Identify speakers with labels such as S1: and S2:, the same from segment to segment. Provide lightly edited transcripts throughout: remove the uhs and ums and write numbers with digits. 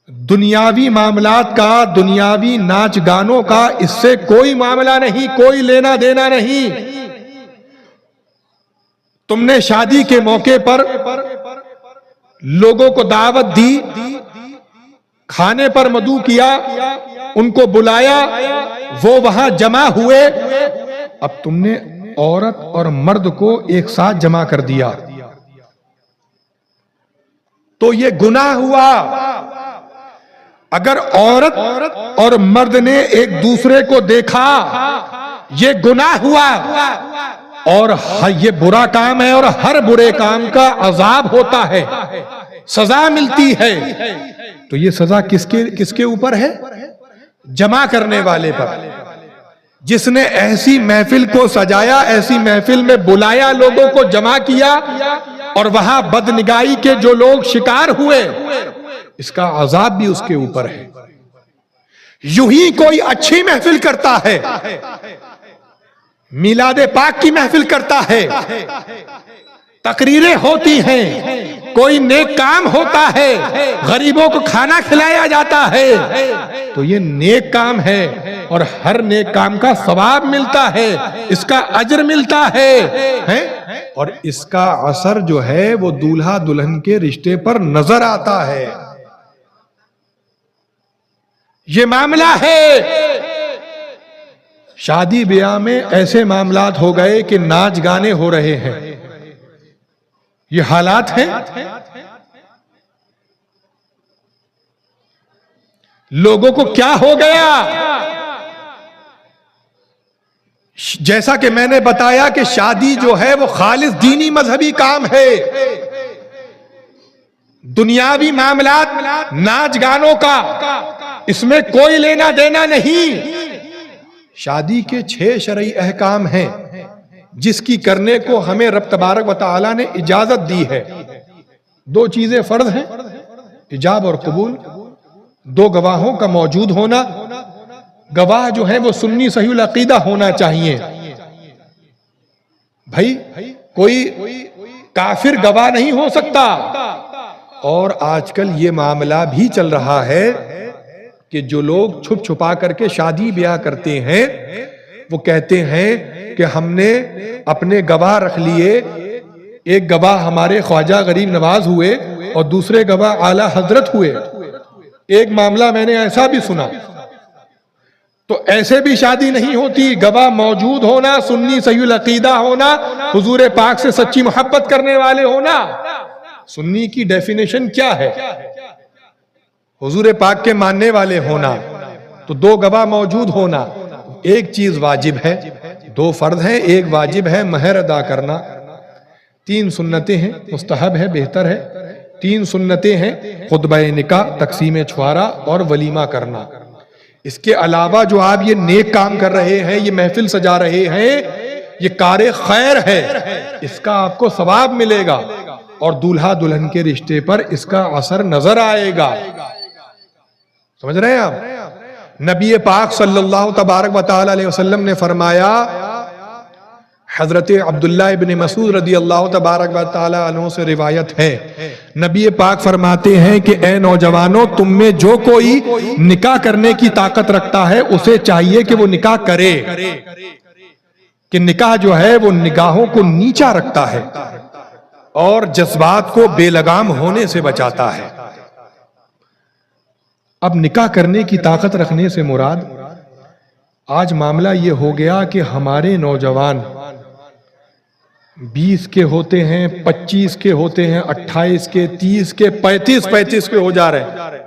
S1: दुनियावी मामलात का, दुनियावी नाच गानों का इससे कोई मामला नहीं, कोई लेना देना नहीं। तुमने शादी के मौके पर लोगों को दावत दी, खाने पर मदू किया, उनको बुलाया, वो वहां जमा हुए। अब तुमने औरत और मर्द को एक साथ जमा कर दिया तो ये गुनाह हुआ। अगर औरत और मर्द ने एक दूसरे को देखा, ये गुनाह हुआ और ये बुरा काम है और हर बुरे काम का अजाब होता है, सजा मिलती है। तो ये सजा किसके ऊपर है? जमा करने वाले पर, जिसने ऐसी महफिल को सजाया, ऐसी महफिल में बुलाया, लोगों को जमा किया और वहां बदनिगाही के जो लोग शिकार हुए, इसका अजाब भी उसके ऊपर है। यूं ही कोई अच्छी महफिल करता है, मिलादे पाक की महफिल करता है, तकरीरें होती हैं, कोई नेक काम होता है, गरीबों को खाना खिलाया जाता है, तो ये नेक काम है और हर नेक काम का सवाब मिलता है, इसका अजर मिलता है? और इसका असर जो है वो दूल्हा दुल्हन के रिश्ते पर नजर आता है। ये मामला है। शादी ब्याह में ऐसे मामलात हो गए कि नाच गाने हो रहे हैं, ये हालात हैं। लोगों को क्या हो गया? जैसा कि मैंने बताया कि शादी जो है वो खालिस दीनी मजहबी काम है। दुनियावी मामलात, नाच गानों का, इसमें कोई लेना देना नहीं। शादी के 6 शरई अहकाम हैं जिसकी करने को हमें रब तबारक व तआला ने इजाजत दी है। 2 चीजें फर्ज हैं, इजाब और कबूल। 2 गवाहों का मौजूद होना, गवाह जो है वो सुन्नी सहीउल अकीदा होना चाहिए। भाई कोई काफिर गवाह नहीं हो सकता। और आजकल ये मामला भी चल रहा है कि जो लोग छुप छुपा करके शादी ब्याह करते हैं, वो कहते हैं कि हमने अपने गवाह रख लिए। एक गवाह हमारे ख्वाजा गरीब नवाज हुए और दूसरे गवाह आला हजरत हुए। एक मामला मैंने ऐसा भी सुना। तो ऐसे भी शादी नहीं होती। गवाह मौजूद होना, सुन्नी सहीउल अकीदा होना, हुजूर पाक से सच्ची मोहब्बत करने वाले होना। सुन्नी की डेफिनेशन क्या है? हुजूर पाक के मानने वाले होना। तो 2 गवाह मौजूद होना। एक चीज वाजिब है, 2 फर्ज हैं, एक वाजिब है महर अदा करना, 3 सुन्नतें हैं, मुस्तहब है, बेहतर है। 3 सुन्नतें हैं, खुतबा निकाह, तकसीम छुआरा और वलीमा करना। इसके अलावा जो आप ये नेक काम कर रहे हैं, ये महफिल सजा रहे हैं, ये कारे खैर है, इसका आपको सवाब मिलेगा और दूल्हा दुल्हन के रिश्ते पर इसका असर नजर आएगा। समझ रहे हैं आप? नबी पाक सल्लल्लाहु तबारक व तआला अलैहि वसल्लम ने फरमाया, हजरत अब्दुल्ला इब्न मसूद रदी अल्लाह तबारक व तआला अन्हु से रिवायत है, नबी पाक फरमाते हैं कि ए नौजवानों, तुम में जो कोई निकाह करने की ताकत रखता है उसे चाहिए कि वो निकाह करे। कि निकाह जो है वो निगाहों को नीचा रखता है और जज्बात को बेलगाम होने से बचाता है। अब निकाह करने की ताकत रखने से मुराद, आज मामला ये हो गया कि हमारे नौजवान 20 के होते हैं, 25 के होते हैं, 28 के, 30 के, 35 के हो जा रहे हैं,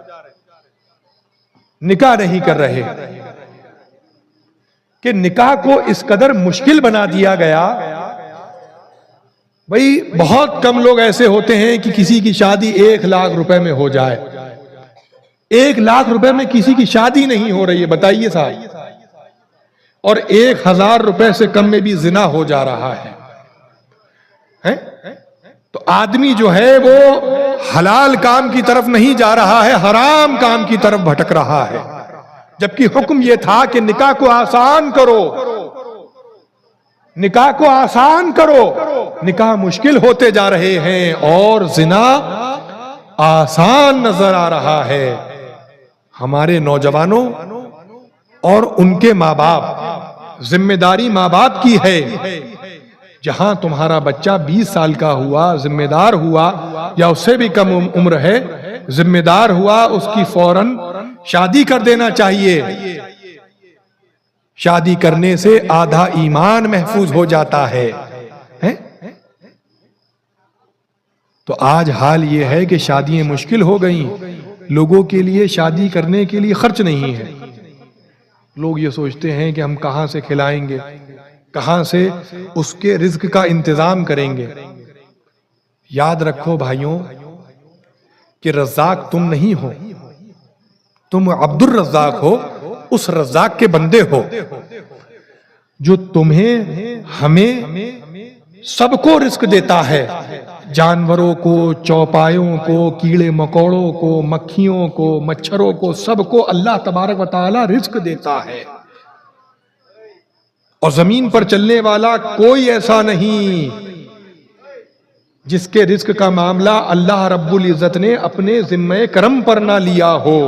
S1: निकाह नहीं कर रहे। कि निकाह को इस कदर मुश्किल बना दिया गया। भाई बहुत कम लोग ऐसे होते हैं कि किसी की शादी 1 लाख रुपए में हो जाए। 1 लाख रुपए में किसी की शादी नहीं हो रही है, बताइए साहब। और 1000 रुपए से कम में भी जिना हो जा रहा है। तो आदमी जो है वो हलाल काम की तरफ नहीं जा रहा है, हराम काम की तरफ भटक रहा है। जबकि हुक्म यह था कि निकाह को आसान करो, निकाह को आसान करो। निकाह मुश्किल होते जा रहे हैं और जिना आसान नजर आ रहा है। हमारे नौजवानों और उनके माँ बाप, जिम्मेदारी माँ बाप की है। जहां तुम्हारा बच्चा 20 साल का हुआ, जिम्मेदार हुआ, या उससे भी कम उम्र है, जिम्मेदार हुआ, उसकी फौरन शादी कर देना चाहिए। शादी करने से आधा ईमान महफूज हो जाता है? तो आज हाल ये है कि शादियां मुश्किल हो गई, लोगों के लिए शादी करने के लिए खर्च नहीं है। लोग ये सोचते हैं कि हम कहां से खिलाएंगे, कहां से उसके रिज्क का इंतजाम करेंगे। याद रखो भाइयों कि रज़्ज़ाक तुम नहीं हो, तुम अब्दुर रज़्ज़ाक हो, उस रज़्ज़ाक के बंदे हो जो तुम्हें, हमें, सबको रिस्क देता है। जानवरों को, चौपायों को, कीड़े मकोड़ों को, मक्खियों को, मच्छरों को, सबको अल्लाह तबारक व तआला रिस्क देता है। और जमीन पर चलने वाला कोई ऐसा नहीं जिसके रिस्क का मामला अल्लाह रब्बुल इज्जत ने अपने जिम्मे करम पर ना लिया हो।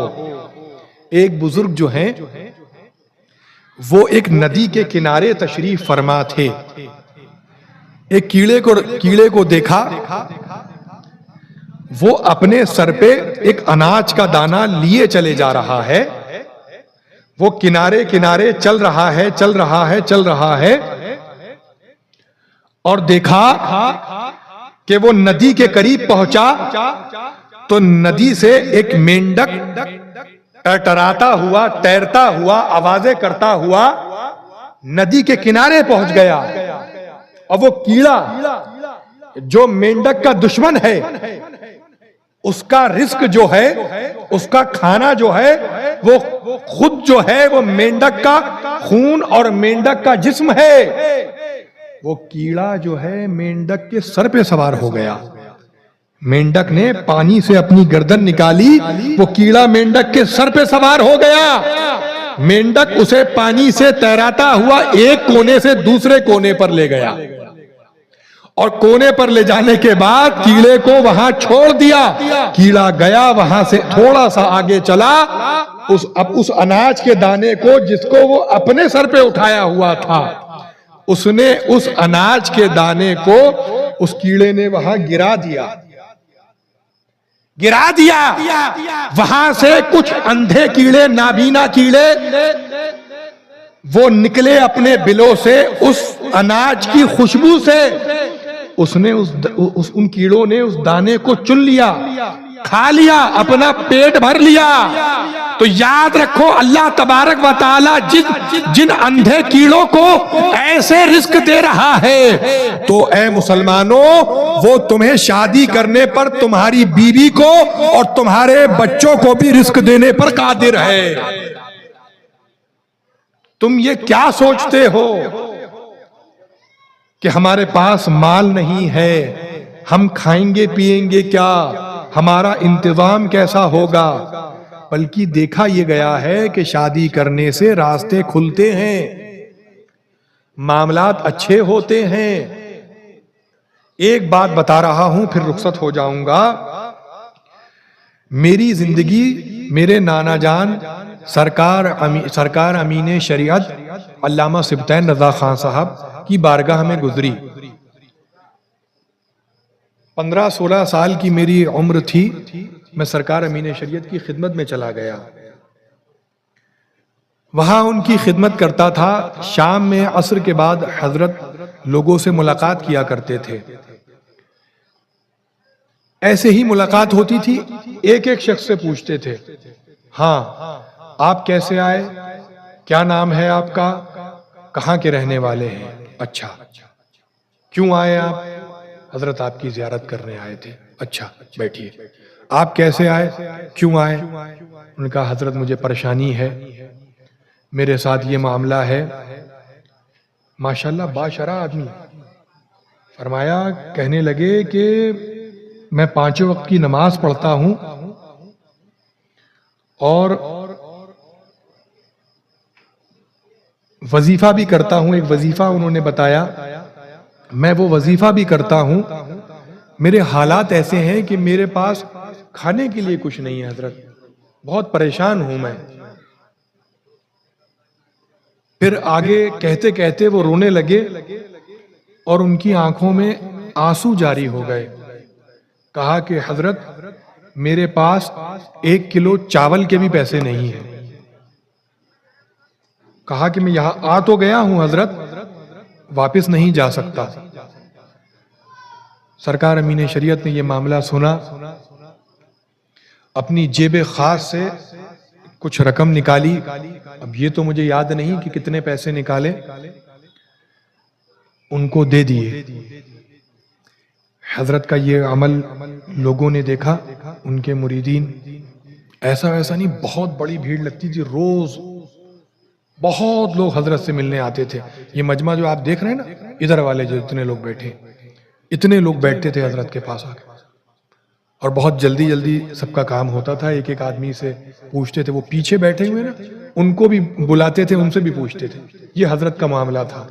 S1: एक बुजुर्ग जो हैं, वो एक नदी के किनारे तशरीफ फरमा थे। एक कीड़े को देखा, वो अपने सर पे एक अनाज का दाना लिए चले जा रहा है। वो किनारे किनारे चल रहा है और देखा कि वो नदी के करीब पहुंचा तो नदी से एक मेंढक टरटराता हुआ, तैरता हुआ, आवाजें करता हुआ नदी के किनारे पहुंच गया। और वो कीड़ा जो मेंढक का दुश्मन है, उसका रिस्क जो है, उसका खाना जो है, वो खुद जो है वो मेंढक का खून और मेंढक का जिस्म है। वो कीड़ा जो है मेंढक के सर पे सवार हो गया। मेंढक ने पानी से अपनी गर्दन निकाली, वो कीड़ा मेंढक के सर पे सवार हो गया। मेंढक उसे पानी से तैराता हुआ एक कोने से दूसरे कोने पर ले गया और कोने पर ले जाने के बाद कीड़े को वहां छोड़ दिया। कीड़ा गया, वहां से थोड़ा सा आगे चला, उस अनाज के दाने को जिसको वो अपने सर पे उठाया हुआ था, उसने उस अनाज के दाने को उस कीड़े ने वहां गिरा दिया। वहां से कुछ अंधे कीड़े, नाबीना कीड़े, वो निकले अपने बिलों से उस अनाज की खुशबू से। उसने उन कीड़ों ने उस दाने को चुन लिया, खा लिया, अपना पेट भर लिया। तो याद रखो, अल्लाह तबारक व तआला जिन अंधे कीड़ों को ऐसे रिस्क दे रहा है, तो ऐ मुसलमानों, वो तुम्हें शादी करने पर तुम्हारी बीवी को और तुम्हारे बच्चों को भी रिस्क देने पर कादिर है। तुम ये क्या सोचते हो कि हमारे पास माल नहीं है, हम खाएंगे पिएंगे क्या, हमारा इंतजाम कैसा होगा? बल्कि देखा यह गया है कि शादी करने से रास्ते खुलते हैं, मामलात अच्छे होते हैं। एक बात बता रहा हूं, फिर रुखसत हो जाऊंगा। मेरी जिंदगी मेरे नाना जान सरकार अमीन शरीयत अल्लामा सिबतैन रजा खान साहब की बारगाह में गुजरी। 15-16 साल की मेरी उम्र थी, मैं सरकार अमीन शरीयत की खिदमत में चला गया। वहां उनकी खिदमत करता था। शाम में असर के बाद हजरत लोगों से मुलाकात किया करते थे। ऐसे ही मुलाकात होती थी, एक एक शख्स से पूछते थे, हाँ आप कैसे आए, क्या नाम है आपका, कहाँ के रहने वाले हैं, अच्छा क्यों आए आप? हजरत आपकी जियारत करने आए थे। अच्छा बैठिए। आप कैसे आए, क्यों आए? उनका हजरत मुझे परेशानी है, मेरे साथ ये मामला है। माशाल्लाह बाशरा आदमी। फरमाया, कहने लगे कि मैं 5 वक्त की नमाज पढ़ता हूं और वजीफा भी करता हूं। एक वजीफा उन्होंने बताया, मैं वो वजीफा भी करता हूं। मेरे हालात ऐसे हैं कि मेरे पास खाने के लिए कुछ नहीं है हजरत, बहुत परेशान हूं मैं। फिर आगे कहते कहते वो रोने लगे और उनकी आंखों में आंसू जारी हो गए। कहा कि हजरत मेरे पास 1 किलो चावल के भी पैसे नहीं है। कहा कि मैं यहां आ तो गया हूं हजरत, वापस नहीं जा सकता। सरकार अमीन शरीयत ने यह मामला सुना, अपनी जेब खास से कुछ रकम निकाली। अब ये तो मुझे याद नहीं कि कितने पैसे निकाले, उनको दे दिए। हजरत का ये अमल लोगों ने देखा, उनके मुरीदीन। ऐसा वैसा नहीं, बहुत बड़ी भीड़ लगती थी, रोज बहुत लोग हजरत से मिलने आते थे। ये मजमा जो आप देख रहे हैं ना, इधर वाले जो इतने लोग बैठे, इतने लोग बैठते थे हजरत के पास आके, और बहुत जल्दी जल्दी सबका काम होता था। एक एक आदमी से पूछते थे, वो पीछे बैठे हुए ना, उनको भी बुलाते थे, उनसे भी पूछते थे। ये हजरत का मामला था।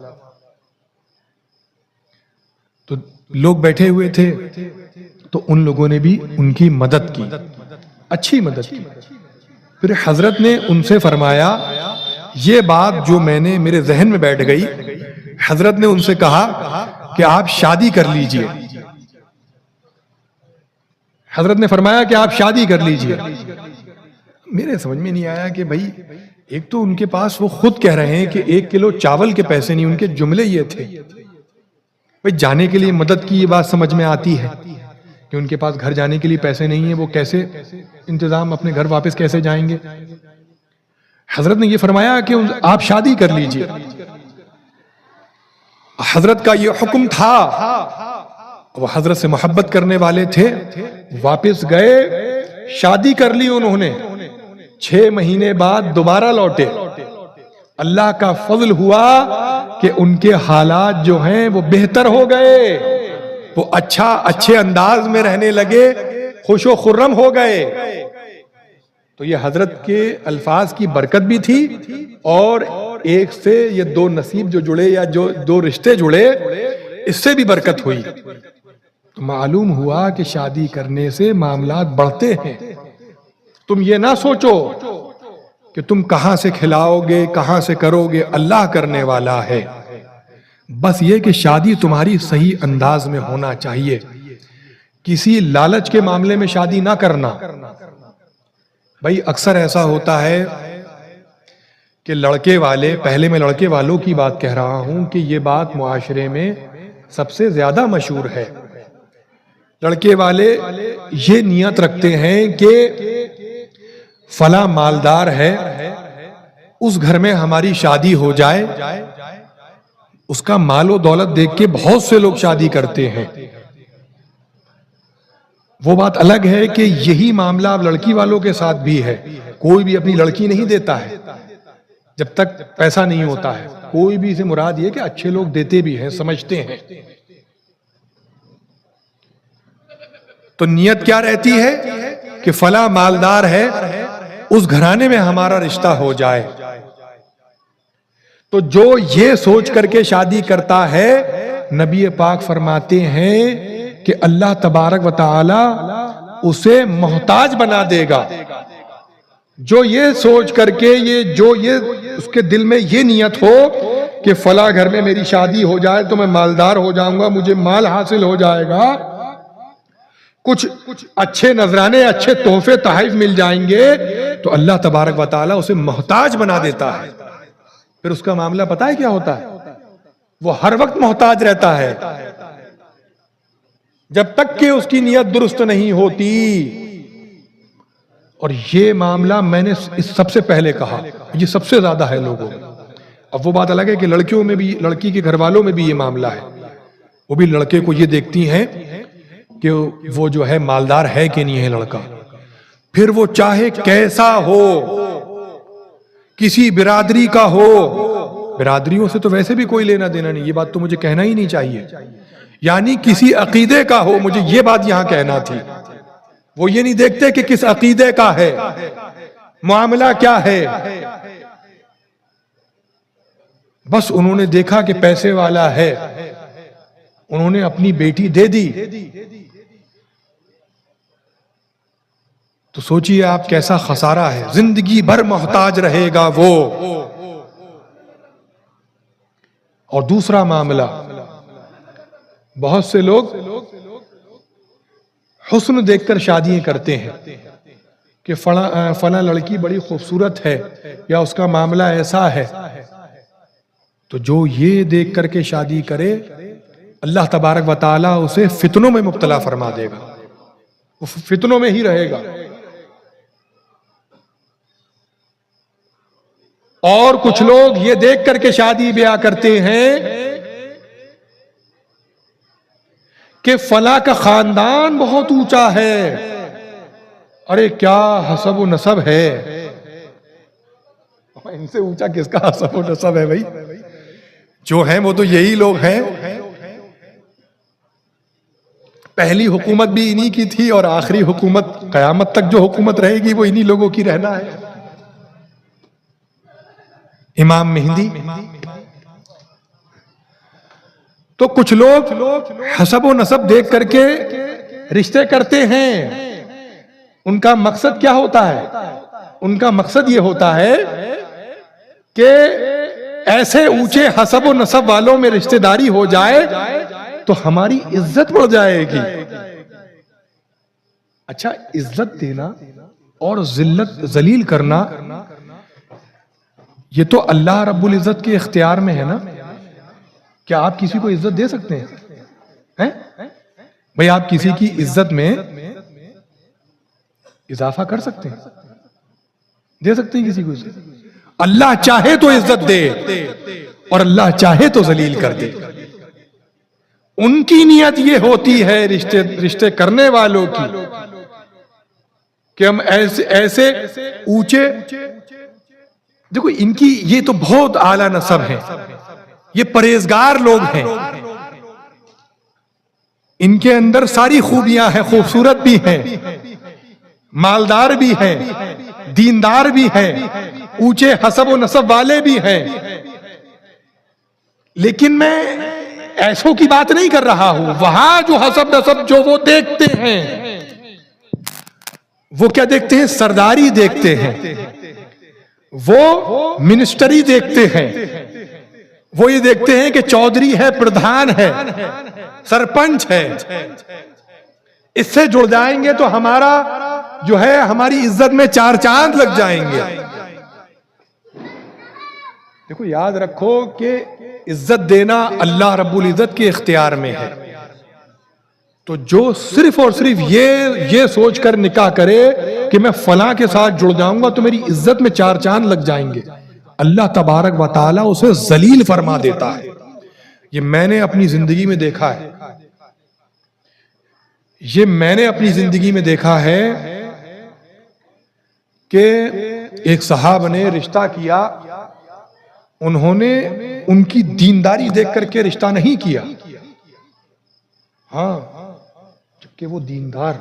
S1: तो लोग बैठे हुए थे, तो उन लोगों ने भी उनकी मदद की, अच्छी मदद की। फिर हजरत ने उनसे फरमाया, ये बात जो मैंने मेरे जहन में बैठ गई, हजरत ने उनसे कहा कि आप शादी कर लीजिए। हजरत ने फरमाया कि आप शादी कर लीजिए। मेरे समझ में नहीं आया कि भाई, एक तो उनके पास वो खुद कह रहे हैं कि 1 किलो चावल के पैसे नहीं, उनके जुमले ये थे। भाई जाने के लिए मदद की, ये बात समझ में आती है कि उनके पास घर जाने के लिए पैसे नहीं है, वो कैसे इंतजाम, अपने घर वापस कैसे जाएंगे। हजरत ने ये फरमाया कि आप शादी कर लीजिए। हजरत का ये हुक्म था, वो हजरत से मोहब्बत करने वाले थे। वापस गए, शादी कर ली उन्होंने। 6 महीने बाद दोबारा लौटे। अल्लाह का फजल हुआ कि उनके हालात जो हैं वो बेहतर हो गए। वो अच्छे अंदाज में रहने लगे, खुशो खुर्रम हो गए। तो ये हजरत के अल्फाज की बरकत भी थी, और एक से ये 2 नसीब जो जुड़े, या जो 2 रिश्ते जुड़े, इससे भी बरकत हुई। तो मालूम हुआ कि शादी करने से मामलात बढ़ते हैं। तुम ये ना सोचो कि तुम कहां से खिलाओगे, कहां से करोगे, अल्लाह करने वाला है। बस ये कि शादी तुम्हारी सही अंदाज में होना चाहिए। किसी लालच के मामले में शादी ना करना। भाई अक्सर ऐसा होता है कि लड़के वाले, पहले मैं लड़के वालों की बात कह रहा हूं कि ये बात मुआशरे में सबसे ज्यादा मशहूर है। लड़के वाले ये नियत रखते हैं कि फला मालदार है, उस घर में हमारी शादी हो जाए। उसका मालो दौलत देख के बहुत से लोग शादी करते हैं। वो बात अलग है कि यही मामला अब लड़की वालों के साथ भी है। कोई भी अपनी लड़की नहीं देता है जब तक पैसा नहीं होता है। कोई भी से मुराद ये कि अच्छे लोग देते भी हैं, समझते हैं। तो नियत क्या रहती है कि फला मालदार है, उस घराने में हमारा रिश्ता हो जाए। तो जो ये सोच करके शादी करता है, नबी पाक फरमाते हैं कि अल्लाह तबारक व तआला उसे मोहताज बना देगा। जो ये सोच करके, ये उसके दिल में ये नियत हो कि फला घर में मेरी शादी हो जाए तो मैं मालदार हो जाऊंगा, मुझे माल हासिल हो जाएगा, कुछ अच्छे नजराने, अच्छे तोहफे तहफ़ मिल जाएंगे, तो अल्लाह तबारक व तआला उसे मोहताज बना देता है। फिर उसका मामला पता है क्या होता है? वो हर वक्त मोहताज रहता है जब तक कि उसकी नियत दुरुस्त नहीं होती। और ये मामला मैंने इस सबसे पहले कहा, ये सबसे ज्यादा है लोगों में। अब वो बात अलग है कि लड़कियों में भी, लड़की के घर वालों में भी ये मामला है। वो भी लड़के को ये देखती हैं कि वो जो है मालदार है कि नहीं है लड़का। फिर वो चाहे कैसा हो, किसी बिरादरी का हो, बिरादरियों से तो वैसे भी कोई लेना देना नहीं, ये बात तो मुझे कहना ही नहीं चाहिए। यानी किसी अकीदे का हो, मुझे ये बात यहां कहना थी। वो ये नहीं देखते कि किस अकीदे का है, मामला क्या है। बस उन्होंने देखा कि पैसे वाला है, उन्होंने अपनी बेटी दे दी। तो सोचिए आप कैसा खसारा है, जिंदगी भर मोहताज रहेगा वो। और दूसरा मामला, बहुत से लोग हुस्न देखकर शादियां करते हैं कि फला लड़की बड़ी खूबसूरत है या उसका मामला ऐसा है, तो जो ये देख करके शादी करे अल्लाह तबारक व तआला उसे फितनों में मुब्तला फरमा देगा, वो फितनों में ही रहेगा। और कुछ लोग ये देख करके शादी ब्याह करते हैं कि फला का खानदान बहुत ऊंचा है। अरे क्या हसब व नसब है, इनसे ऊंचा किसका हसब व नसब है भाई, जो है वो तो यही लोग हैं। पहली हुकूमत भी इन्हीं की थी और आखिरी हुकूमत कयामत तक जो हुकूमत रहेगी वो इन्हीं लोगों की रहना है। इमाम मेहंदी। तो कुछ लोग हसब व नसब देख करके रिश्ते करते हैं। उनका मकसद क्या होता है? उनका मकसद ये होता है कि ऐसे ऊंचे हसब व नसब वालों में रिश्तेदारी हो जाए तो हमारी इज्जत बढ़ जाएगी। अच्छा, इज्जत देना और जिल्लत जलील करना ये तो अल्लाह रब्बुल इज्जत के इख्तियार में है ना। क्या आप किसी को इज्जत दे सकते हैं? हैं? भाई आप किसी की इज्जत में इजाफा कर सकते हैं, दे सकते हैं किसी को इज्जत। अल्लाह चाहे तो इज्जत दे और अल्लाह चाहे तो जलील कर दे। उनकी नियत ये होती है रिश्ते करने वालों की कि हम ऐसे ऊंचे, देखो इनकी ये तो बहुत आला नसब है, ये परहेजगार लोग हैं, इनके अंदर सारी खूबियां हैं, खूबसूरत भी हैं, मालदार भी हैं, दीनदार भी हैं, ऊंचे हसब व नसब वाले भी हैं। लेकिन मैं ऐसों की बात नहीं कर रहा हूं। वहां जो हसब नसब जो वो देखते हैं, वो क्या देखते हैं? सरदारी देखते हैं, वो मिनिस्टरी देखते हैं, वो ये देखते हैं कि चौधरी है, प्रधान है, सरपंच है। इससे जुड़ जाएंगे तो हमारा जो है हमारी इज्जत में चार चांद लग जाएंगे। देखो याद रखो कि इज्जत देना अल्लाह रब्बुल इज्जत के इख्तियार में है। तो जो सिर्फ और सिर्फ ये सोचकर निकाह करे कि मैं फला के साथ जुड़ जाऊंगा तो मेरी इज्जत में चार चांद लग जाएंगे, अल्लाह तबारक व तआला उसे जलील फरमा देता है। ये मैंने अपनी जिंदगी में देखा है, ये मैंने अपनी जिंदगी में देखा है कि एक साहब ने रिश्ता किया, उन्होंने उनकी दीनदारी देख करके रिश्ता नहीं किया। हाँ, जबकि वो दीनदार,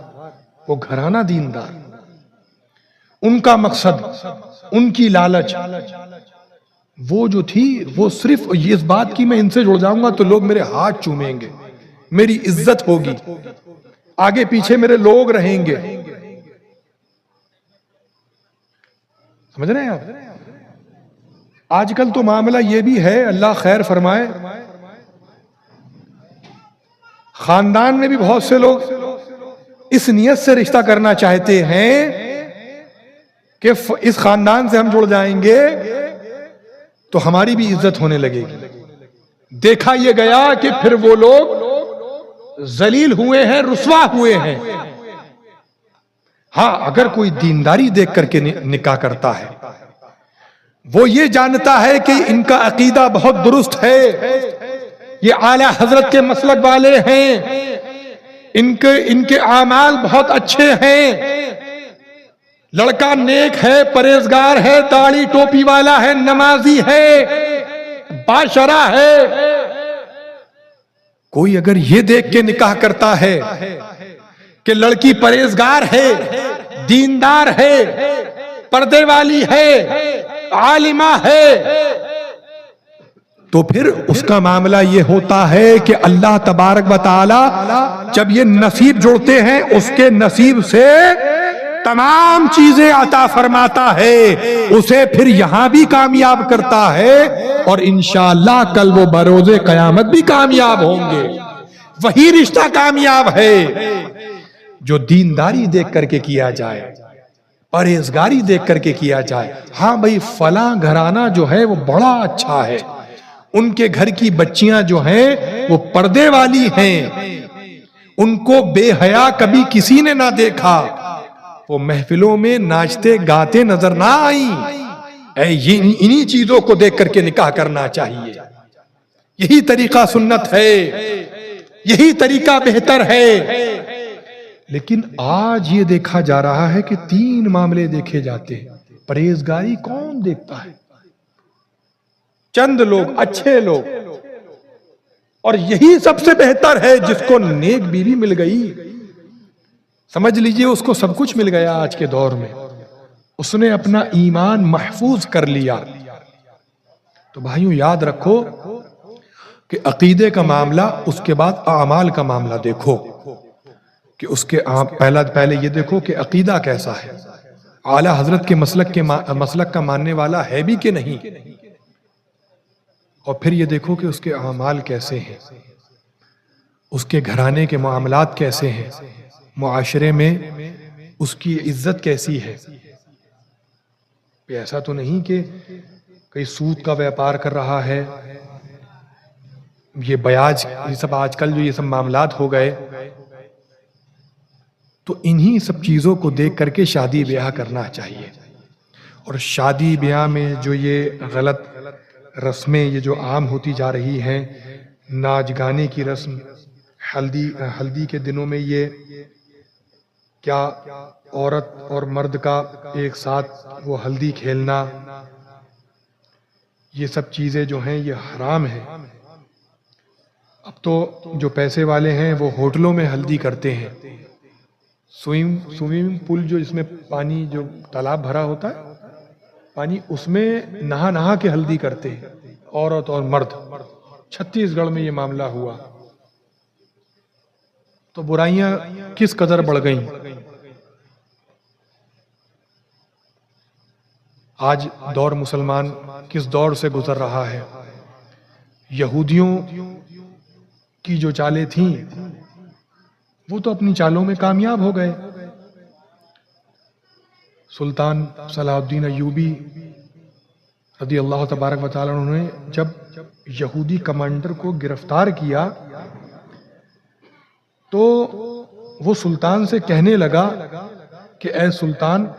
S1: वो घराना दीनदार, उनका मकसद, उनकी लालच वो जो थी वो सिर्फ इस बात की मैं इनसे जुड़ जाऊंगा तो लोग मेरे हाथ चूमेंगे, मेरी इज्जत होगी, आगे पीछे मेरे लोग रहेंगे। समझ रहे हैं आप? आजकल तो मामला ये भी है, अल्लाह खैर फरमाए, खानदान में भी बहुत से लोग इस नियत से रिश्ता करना चाहते हैं कि इस खानदान से हम जुड़ जाएंगे तो हमारी भी इज्जत होने लगेगी। देखा यह गया कि फिर वो लोग जलील हुए हैं, रुसवा हुए हैं। हां, अगर कोई दीनदारी देख करके निकाह करता है, वो ये जानता है कि इनका अकीदा बहुत दुरुस्त है, ये आला हजरत के मसलक वाले हैं, इनके आमाल बहुत अच्छे हैं, लड़का नेक है, परहेजगार है, दाढ़ी टोपी वाला है, नमाजी है, बाशरा है। कोई अगर ये देख के निकाह करता है कि लड़की परहेजगार है, दीनदार है, पर्दे वाली है, आलिमा है, तो फिर उसका मामला ये होता है कि अल्लाह तबारक व तआला जब ये नसीब जोड़ते हैं उसके नसीब से तमाम चीजें अता फरमाता है, उसे फिर यहां भी कामयाब करता है और इंशाअल्लाह कल वो बरोज़े कयामत भी कामयाब होंगे। वही रिश्ता कामयाब है जो दीनदारी देख करके किया जाए, परहेजगारी देख करके किया जाए। हाँ भाई, फला घराना जो है वो बड़ा अच्छा है, उनके घर की बच्चियां जो हैं वो पर्दे वाली हैं, उनको बेहया कभी किसी ने ना देखा, वो महफिलों में नाचते गाते नजर ना आई। ये इन्हीं चीजों को देख करके निकाह करना चाहिए। यही तरीका सुन्नत है, यही तरीका बेहतर है। लेकिन आज ये देखा जा रहा है कि 3 मामले देखे जाते हैं। परहेजगारी कौन देखता है? चंद लोग, अच्छे लोग। और यही सबसे बेहतर है जिसको नेक बीवी मिल गई, समझ लीजिए उसको सब कुछ मिल गया आज के दौर में, उसने अपना ईमान महफूज कर लिया। तो भाइयों याद रखो कि अकीदे का मामला, उसके बाद आमाल का मामला देखो कि उसके पहले ये देखो कि अकीदा कैसा है, आला हजरत के मसलक का मानने वाला है भी कि नहीं, और फिर ये देखो कि उसके आमाल कैसे हैं, उसके घराने के मामलात कैसे हैं, मुआशरे में उसकी इज्जत कैसी है। ऐसा तो नहीं कि कहीं सूद का व्यापार कर रहा है, ये ब्याज, ये सब आजकल जो ये सब मामलात हो गए। तो इन्हीं सब चीजों को देख करके शादी ब्याह करना चाहिए। और शादी ब्याह में जो ये गलत रस्में ये जो आम होती जा रही हैं, नाच गाने की रस्म, हल्दी के दिनों में ये क्या औरत और मर्द का एक साथ वो हल्दी खेलना, ये सब चीजें जो हैं ये हराम है। अब तो जो पैसे वाले हैं वो होटलों में हल्दी करते हैं, स्विमिंग पूल जो इसमें पानी, जो तालाब भरा होता है पानी, उसमें नहा नहा के हल्दी करते हैं औरत और मर्द। छत्तीसगढ़ में ये मामला हुआ। तो बुराइयां किस कदर बढ़ गईं। आज दौर मुसलमान किस दौर से गुजर रहा है। यहूदियों की जो चालें थीं वो तो अपनी चालों में कामयाब हो गए। सुल्तान सलाहुद्दीन अय्यूबी रज़ी अल्लाह तबारक व तआला उन्होंने जब यहूदी कमांडर को गिरफ्तार किया तो वो सुल्तान से कहने लगा कि ऐ सुल्तान,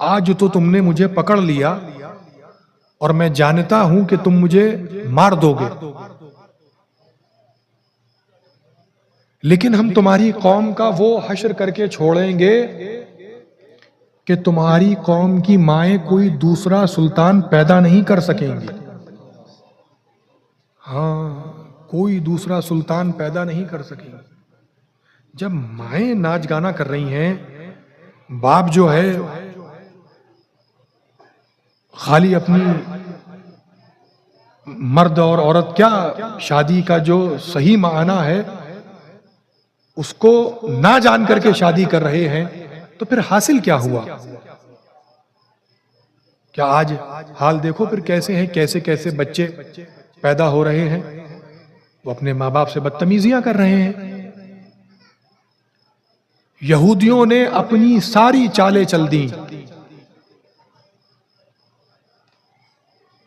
S1: आज तो तुमने मुझे पकड़ लिया और मैं जानता हूं कि तुम मुझे मार दोगे, लेकिन हम तुम्हारी कौम का वो हश्र करके छोड़ेंगे कि तुम्हारी कौम की माएं कोई दूसरा सुल्तान पैदा नहीं कर सकेंगी। हाँ, कोई दूसरा सुल्तान पैदा नहीं कर सकेंगी। जब माएं नाच गाना कर रही हैं, बाप जो है खाली अपनी मर्द और औरत, क्या शादी का जो सही माना है उसको ना जान करके शादी कर रहे हैं, तो फिर हासिल क्या हुआ। क्या आज हाल देखो फिर कैसे हैं, कैसे कैसे बच्चे पैदा हो रहे हैं, वो अपने माँ बाप से बदतमीजियां कर रहे हैं। यहूदियों ने अपनी सारी चालें चल दी।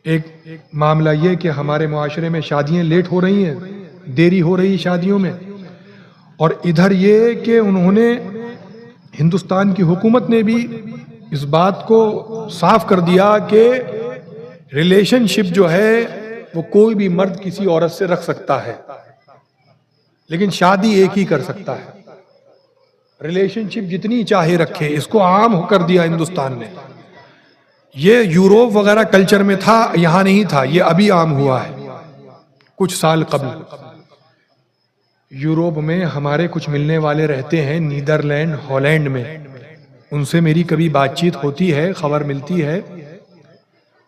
S1: एक मामला यह कि हमारे मुआशरे में शादियां लेट हो रही हैं, देरी हो रही शादियों में, और इधर ये कि उन्होंने, हिंदुस्तान की हुकूमत ने भी इस बात को साफ कर दिया कि रिलेशनशिप जो है वो कोई भी मर्द किसी औरत से रख सकता है, लेकिन शादी एक ही कर सकता है। रिलेशनशिप जितनी चाहे रखे, इसको आम कर दिया हिंदुस्तान ने। ये यूरोप वगैरह कल्चर में था, यहां नहीं था, ये अभी आम हुआ है कुछ साल कबल। यूरोप में हमारे कुछ मिलने वाले रहते हैं नीदरलैंड, हॉलैंड में, उनसे मेरी कभी बातचीत होती है, खबर मिलती है।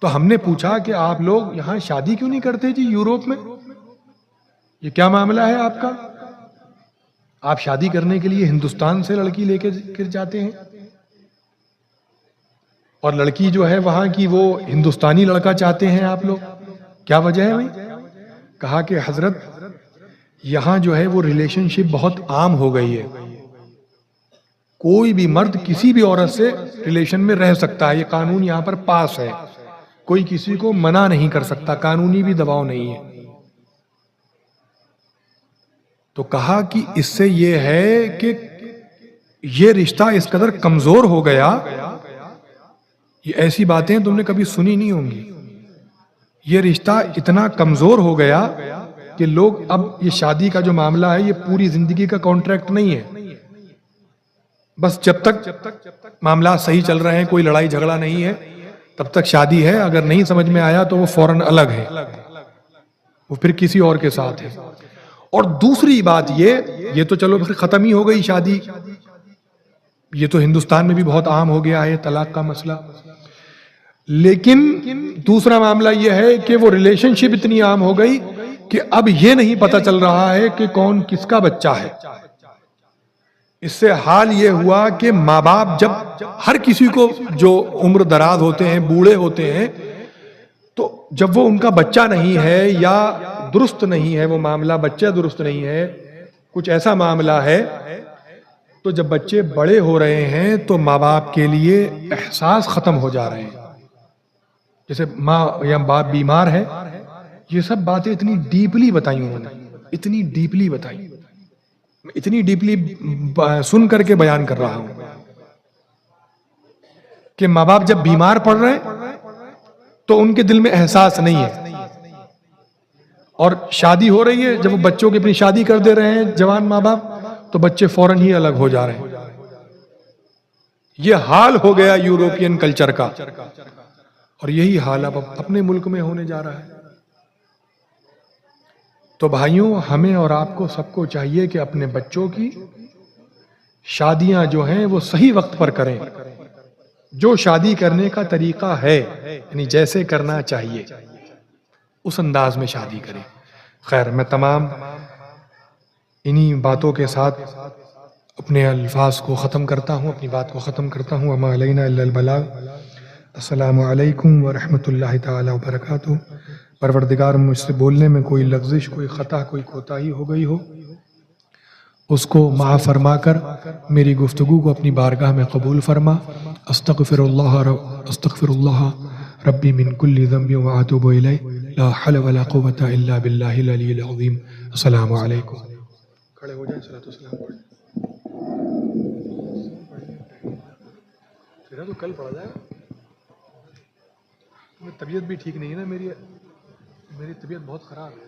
S1: तो हमने पूछा कि आप लोग यहाँ शादी क्यों नहीं करते जी यूरोप में, ये क्या मामला है आपका, आप शादी करने के लिए हिंदुस्तान से लड़की लेके गिर जाते हैं। और लड़की जो है वहां की वो हिंदुस्तानी लड़का चाहते हैं आप लोग। क्या वजह है भाई? कहा कि हजरत यहां जो है वो रिलेशनशिप बहुत आम हो गई है, कोई भी मर्द किसी भी औरत से रिलेशन में रह सकता है, ये कानून यहां पर पास है, कोई किसी को मना नहीं कर सकता, कानूनी भी दबाव नहीं है। तो कहा कि इससे ये है कि ये रिश्ता इस कदर कमजोर हो गया, ये ऐसी बातें तुमने कभी सुनी नहीं होंगी, ये रिश्ता इतना कमजोर हो गया कि लोग अब ये शादी का जो मामला है ये पूरी जिंदगी का कॉन्ट्रैक्ट नहीं है, बस जब तक मामला सही चल रहे हैं, कोई लड़ाई झगड़ा नहीं है, तब तक शादी है, अगर नहीं समझ में आया तो वो फौरन अलग है, वो फिर किसी और के साथ है। और दूसरी बात ये तो चलो फिर खत्म ही हो गई शादी, ये तो हिंदुस्तान में भी बहुत आम हो गया है तलाक का मसला। लेकिन दूसरा मामला यह है कि वो रिलेशनशिप इतनी आम हो गई कि अब ये नहीं पता चल रहा है कि कौन किसका बच्चा है। इससे हाल ये हुआ कि माँ बाप जब हर किसी को जो उम्र दराज होते हैं, बूढ़े होते हैं, तो जब वो उनका बच्चा नहीं है या दुरुस्त नहीं है वो मामला, बच्चा दुरुस्त नहीं है, कुछ ऐसा मामला है, तो जब बच्चे बड़े हो रहे हैं तो माँ बाप के लिए एहसास खत्म हो जा रहे हैं। जैसे माँ या बाप बीमार है, ये सब बातें इतनी डीपली बताई उन्होंने, इतनी डीपली बताई, इतनी डीपली सुन करके बयान कर रहा हूं कि माँ बाप जब बीमार पड़ रहे हैं तो उनके दिल में एहसास नहीं है, और शादी हो रही है, जब वो बच्चों की अपनी शादी कर दे रहे हैं जवान माँ बाप, तो बच्चे फौरन ही अलग हो जा रहे हैं। ये हाल हो गया यूरोपियन कल्चर का, और यही हाल अब अपने मुल्क में होने जा रहा है। तो भाइयों, हमें और आपको सबको चाहिए कि अपने बच्चों की शादियां जो हैं वो सही वक्त पर करें, जो शादी करने का तरीका है, यानी जैसे करना चाहिए उस अंदाज में शादी करें। खैर, मैं तमाम इन्हीं बातों के साथ अपने अल्फाज को ख़त्म करता हूँ, अपनी बात को ख़त्म करता हूँ। वमा अलैना इल्लल बलाग। अस्सलामु अलैकुम व रहमतुल्लाहि तआला व बरकातुहू। परवरदिगार, मुझसे बोलने में कोई लग़्ज़िश, कोई ख़ता, कोई कोताही हो गई हो, उसको माफ़ फरमा कर मेरी गुफ्तगू को अपनी बारगाह में कबूल फरमा। अस्तग़फ़िरुल्लाह रब्बी मिन कुल्लि ज़ंबिन व अतूबु इलैहि, ला हौला वला कुव्वता इल्ला बिल्लाहिल अलिय्यिल अज़ीम। अस्सलामु अलैकुम। खड़े हो जाएं, सलातो सलाम पढ़ें। फिर तो कल पढ़ा जाएगा। तबीयत भी ठीक नहीं है ना, मेरी तबीयत बहुत ख़राब है।